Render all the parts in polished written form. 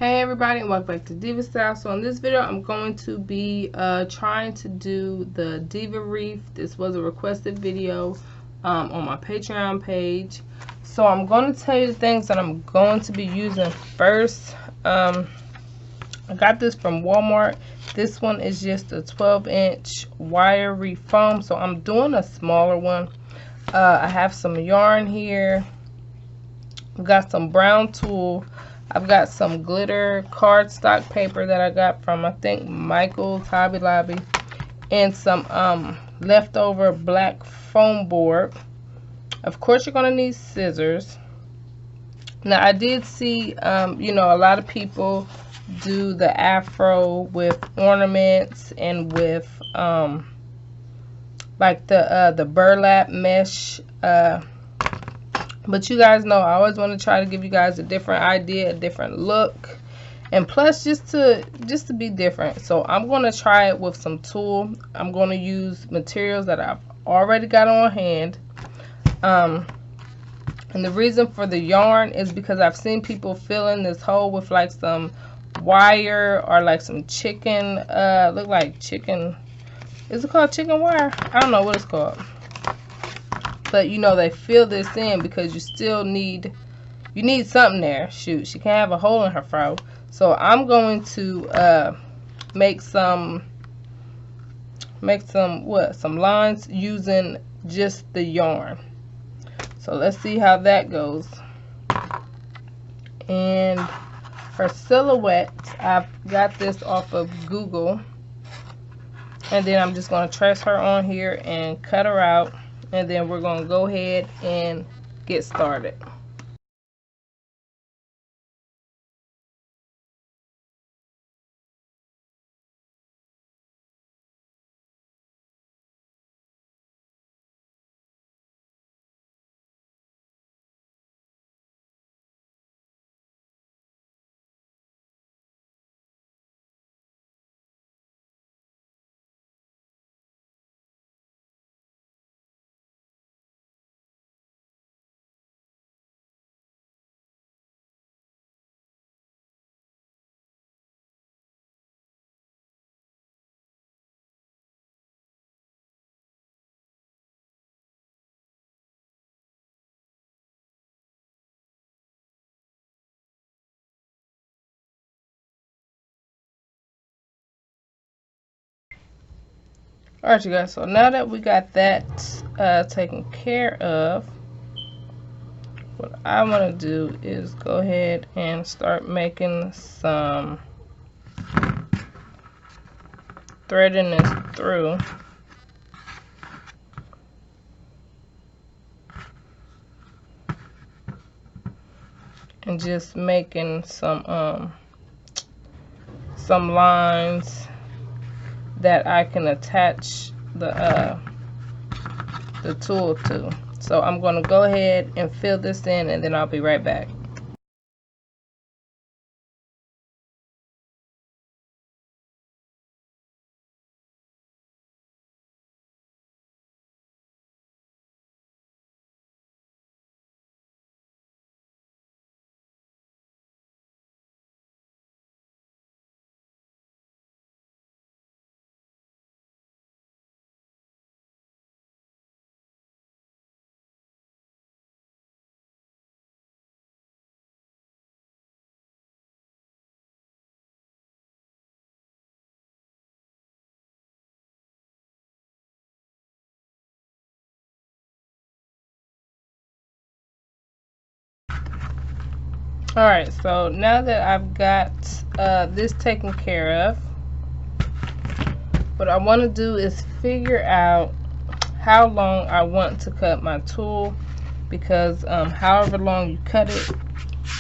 Hey everybody, and welcome back to Diva Style. So in this video I'm going to be trying to do the Diva Wreath. This was a requested video on my Patreon page. So I'm going to tell you the things that I'm going to be using first. I got this from Walmart. This one is just a 12-inch wiry foam, so I'm doing a smaller one. I have some yarn here. I've got some brown tulle. I've got some glitter cardstock paper that I got from, I think, Michael's Hobby Lobby, and some leftover black foam board. Of course, you're going to need scissors. Now, I did see, you know, a lot of people do the afro with ornaments and with, like the burlap mesh, but you guys know I always want to try to give you guys a different idea, a different look, and plus just to be different. So I'm going to try it with some tulle. I'm going to use materials that I've already got on hand. And the reason for the yarn is because I've seen people fill in this hole with like some wire or like some chicken, look like chicken, is it called chicken wire? I don't know what it's called. But you know, they fill this in because you still need, something there. Shoot, she can't have a hole in her fro. So I'm going to make some lines using just the yarn. So let's see how that goes. And for silhouettes, I've got this off of Google, and then I'm just going to trace her on here and cut her out. And then we're going to go ahead and get started. Alright, you guys, so now that we got that taken care of, what I want to do is go ahead and start making some threading this through. And just making some lines that I can attach the tulle to. So I'm going to go ahead and fill this in, and then I'll be right back. Alright, so now that I've got this taken care of, what I want to do is figure out how long I want to cut my tulle, because however long you cut it,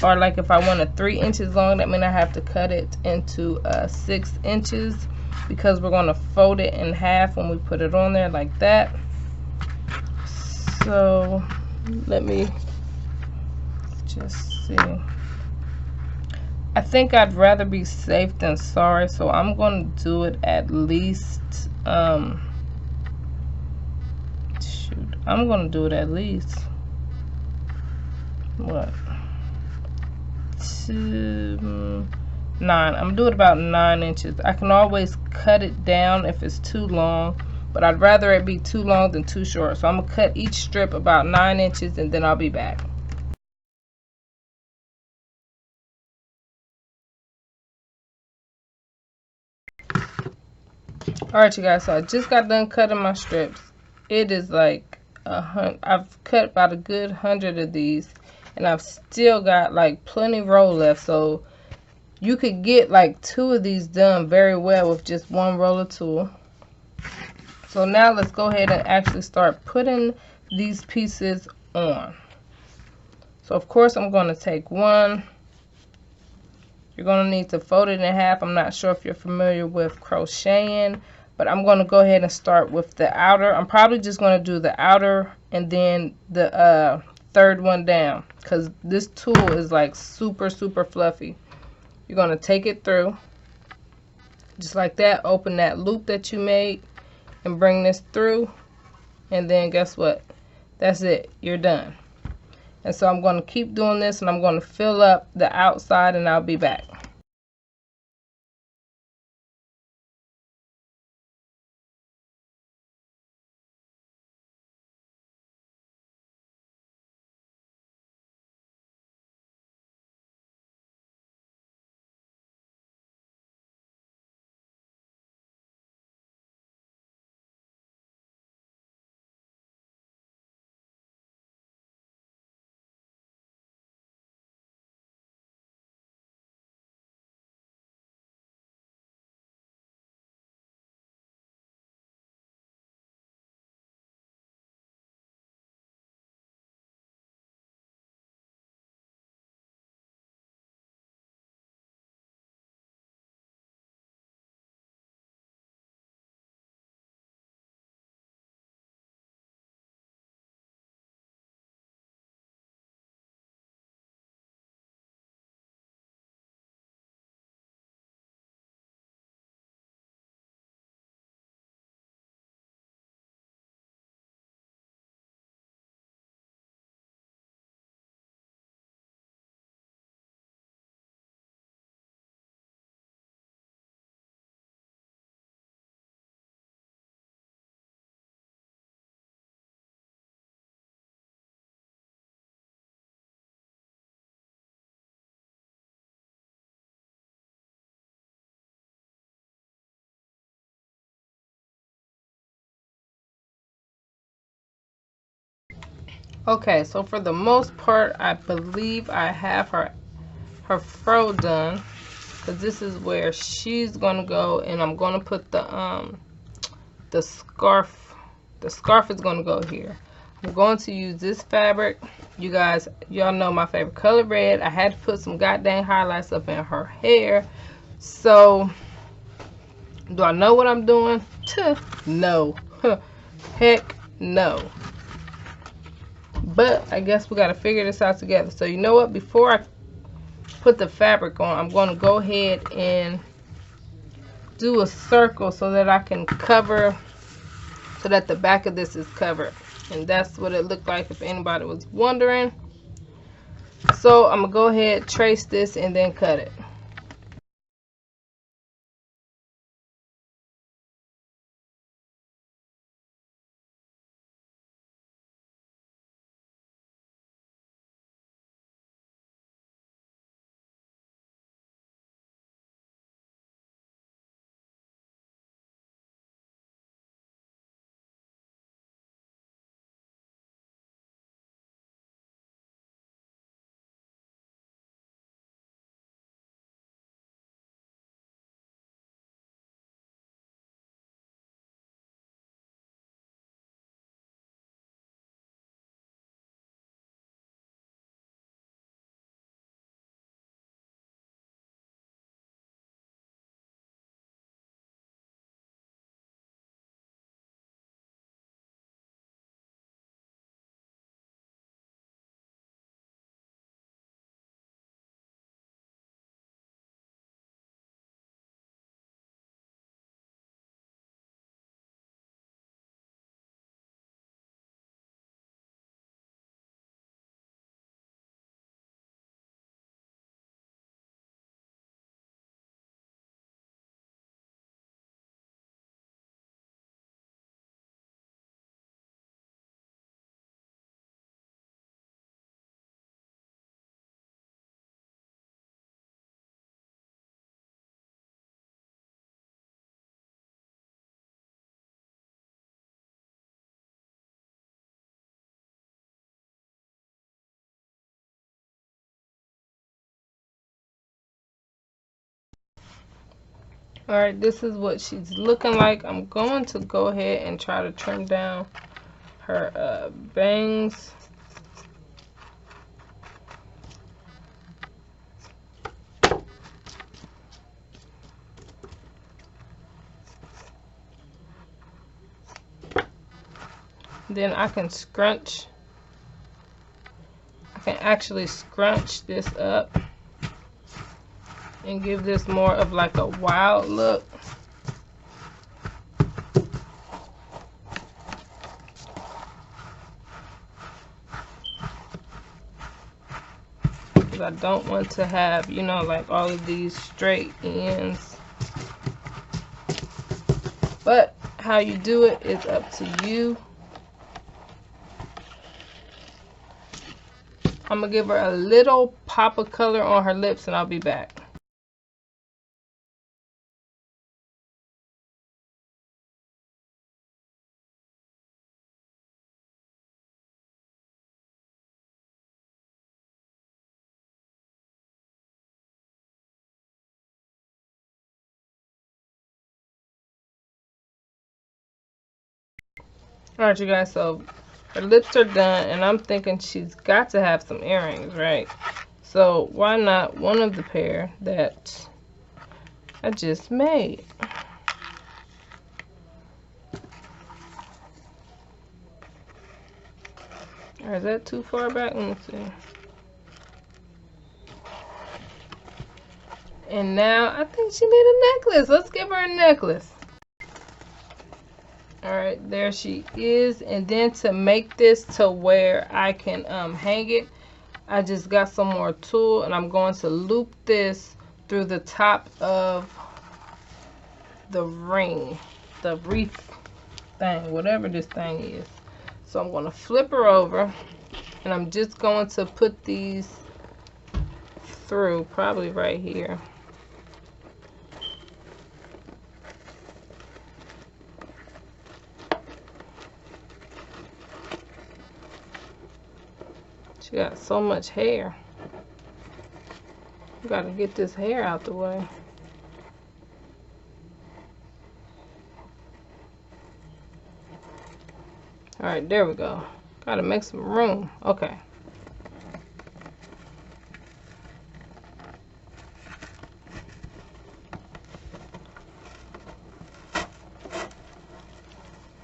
or like if I want it 3 inches long, that means I have to cut it into 6 inches, because we're going to fold it in half when we put it on there like that. So let me just see. I think I'd rather be safe than sorry, so I'm going to do it at least, I'm going to do it at least, what, 2, 9. I'm doing about 9 inches. I can always cut it down if it's too long, but I'd rather it be too long than too short. So I'm gonna cut each strip about 9 inches and then I'll be back. Alright you guys, so I just got done cutting my strips. It is like I've cut about a good 100 of these, and I've still got like plenty roll left. So you could get like 2 of these done very well with just 1 roller tool. So now let's go ahead and actually start putting these pieces on. So of course I'm going to take one. You're going to need to fold it in half. I'm not sure if you're familiar with crocheting, but I'm going to go ahead and start with the outer. I'm probably just going to do the outer and then the third one down, because this tool is like super fluffy. You're going to take it through just like that, open that loop that you made and bring this through, and then guess what? That's it. You're done. And so I'm going to keep doing this, and I'm going to fill up the outside, and I'll be back. Okay, so for the most part, I believe I have her fro done, because this is where she's gonna go, and I'm gonna put the scarf. The scarf is gonna go here. I'm going to use this fabric. You guys, y'all know my favorite color, red. I had to put some goddamn highlights up in her hair. So, do I know what I'm doing? No. Heck no. But I guess we got to figure this out together. So you know what? Before I put the fabric on, I'm going to go ahead and do a circle so that I can cover, so that the back of this is covered. And that's what it looked like if anybody was wondering. So I'm going to go ahead, trace this, and then cut it. Alright, this is what she's looking like. I'm going to go ahead and try to trim down her bangs. Then I can scrunch. I can actually scrunch this up and give this more of like a wild look. Because I don't want to have, you know, like all of these straight ends. But how you do it is up to you. I'm going to give her a little pop of color on her lips and I'll be back. Alright, you guys, so her lips are done, and I'm thinking she's got to have some earrings, right? So why not one of the pair that I just made? Or is that too far back? Let me see. And now I think she need a necklace. Let's give her a necklace. Alright, there she is. And then to make this to where I can hang it, I just got some more tulle and I'm going to loop this through the top of the ring, the wreath thing, whatever this thing is. So I'm going to flip her over and I'm just going to put these through, probably right here. She got so much hair. Got to get this hair out the way. Alright, there we go. Got to make some room. Okay.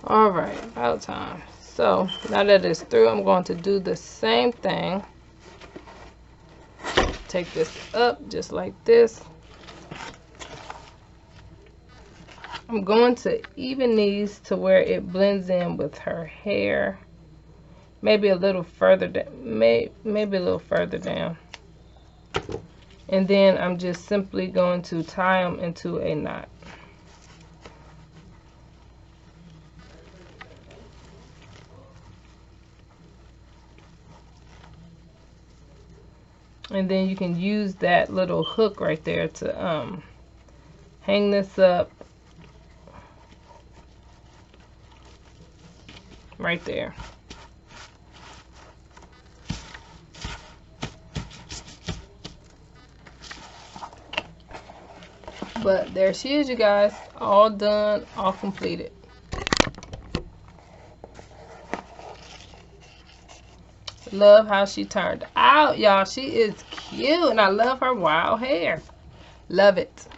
Alright, about time. So now that it's through, I'm going to do the same thing. Take this up just like this. I'm going to even these to where it blends in with her hair. Maybe a little further down. Maybe a little further down. And then I'm just simply going to tie them into a knot. And then you can use that little hook right there to hang this up right there. But there she is, you guys, all done, all completed. Love how she turned out, y'all. She is cute, and I love her wild hair. Love it.